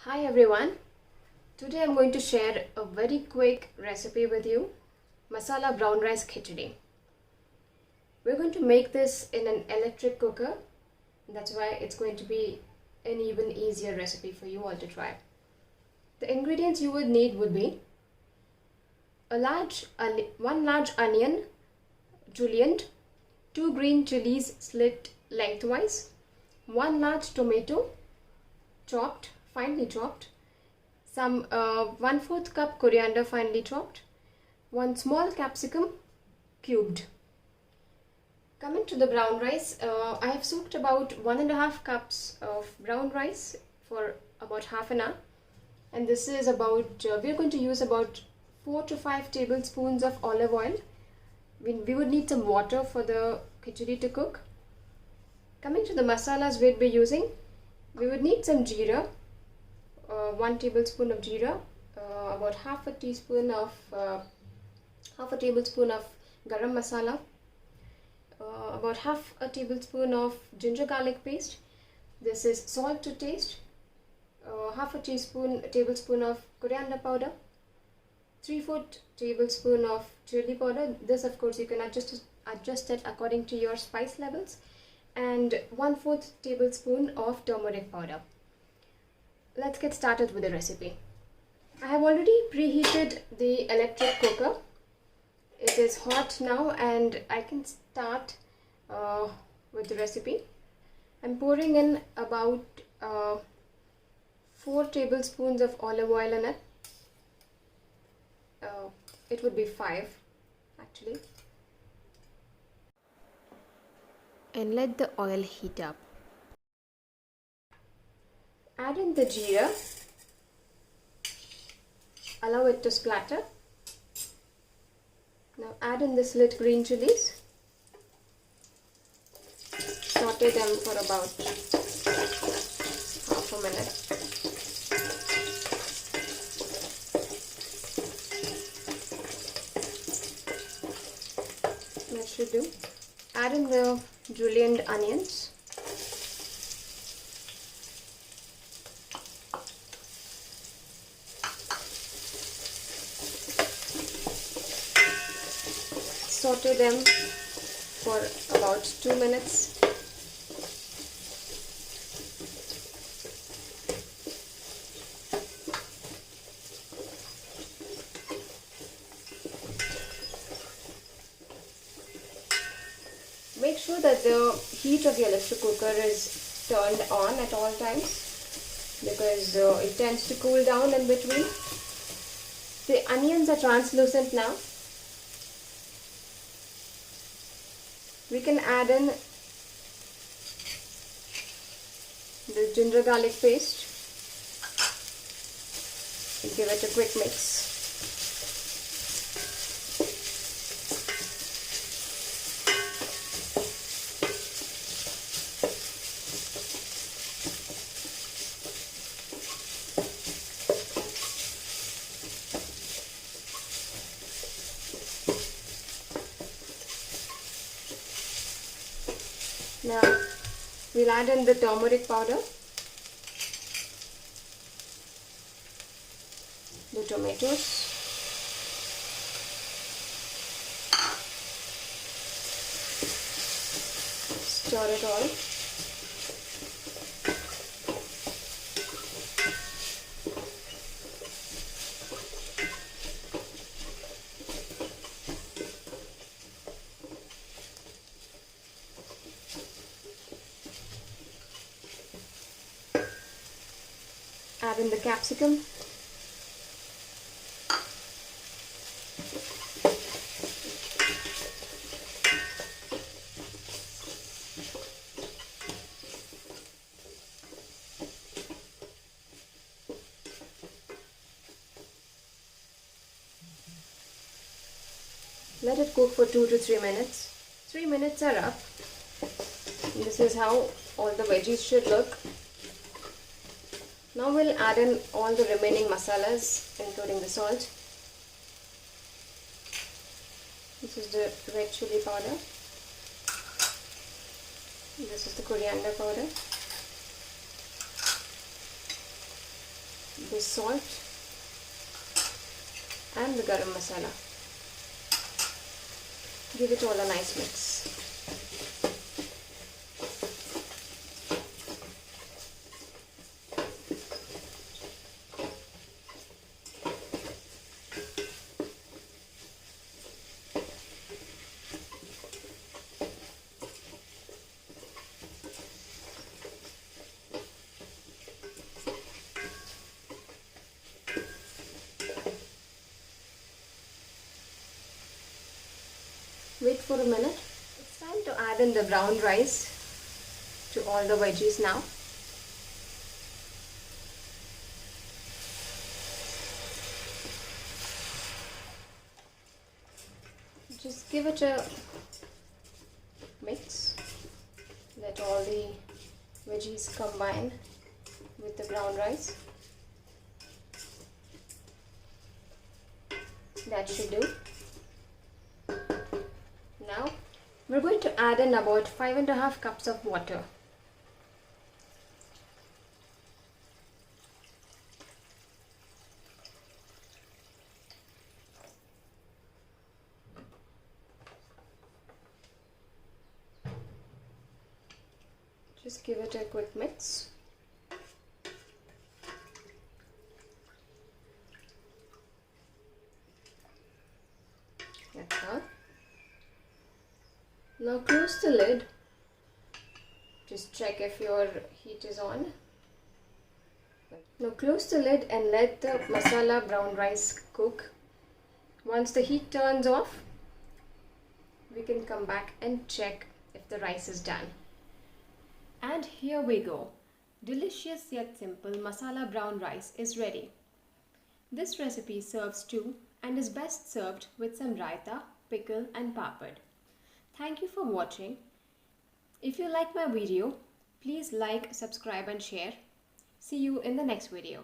Hi everyone, today I'm going to share a very quick recipe with you, Masala Brown Rice Khichdi. We're going to make this in an electric cooker, that's why it's going to be an even easier recipe for you all to try. The ingredients you would need would be one large onion, julienned, 2 green chilies slit lengthwise, 1 large tomato, finely chopped, some 1/4 cup coriander finely chopped, 1 small capsicum cubed. Coming to the brown rice, I have soaked about 1.5 cups of brown rice for about half an hour, and this is about, we're going to use about 4 to 5 tablespoons of olive oil. We would need some water for the khichdi to cook. Coming to the masalas we'd be using, we would need some jeera, 1 tablespoon of jeera, about half a tablespoon of garam masala, about half a tablespoon of ginger garlic paste. This is salt to taste, half a tablespoon of coriander powder, 3/4 tablespoon of chilli powder. This of course you can adjust it according to your spice levels, and 1/4 tablespoon of turmeric powder. Let's get started with the recipe. I have already preheated the electric cooker. It is hot now and I can start with the recipe. I'm pouring in about 4 tablespoons of olive oil in it. It would be 5 actually. And let the oil heat up. Add in the jeera, allow it to splatter. Now add in the slit green chilies, saute them for about half a minute. That should do. Add in the julienned onions. Saute them for about 2 minutes. Make sure that the heat of the electric cooker is turned on at all times, because it tends to cool down in between. The onions are translucent now. We can add in the ginger garlic paste and give it a quick mix. Now we'll add in the turmeric powder, the tomatoes, stir it all. Add in the capsicum. Let it cook for 2 to 3 minutes. 3 minutes are up. This is how all the veggies should look. Now we'll add in all the remaining masalas, including the salt. This is the red chilli powder. This is the coriander powder. the salt and the garam masala. Give it all a nice mix. Wait for a minute. It's time to add in the brown rice to all the veggies now. Just give it a mix. Let all the veggies combine with the brown rice. That should do. Now we're going to add in about 5.5 cups of water. Just give it a quick mix. That's all. Now close the lid. Just check if your heat is on. Now close the lid and let the masala brown rice cook. Once the heat turns off, we can come back and check if the rice is done. And here we go. Delicious yet simple masala brown rice is ready. This recipe serves too and is best served with some raita, pickle and papad. Thank you for watching. If you like my video, please like, subscribe and share. See you in the next video.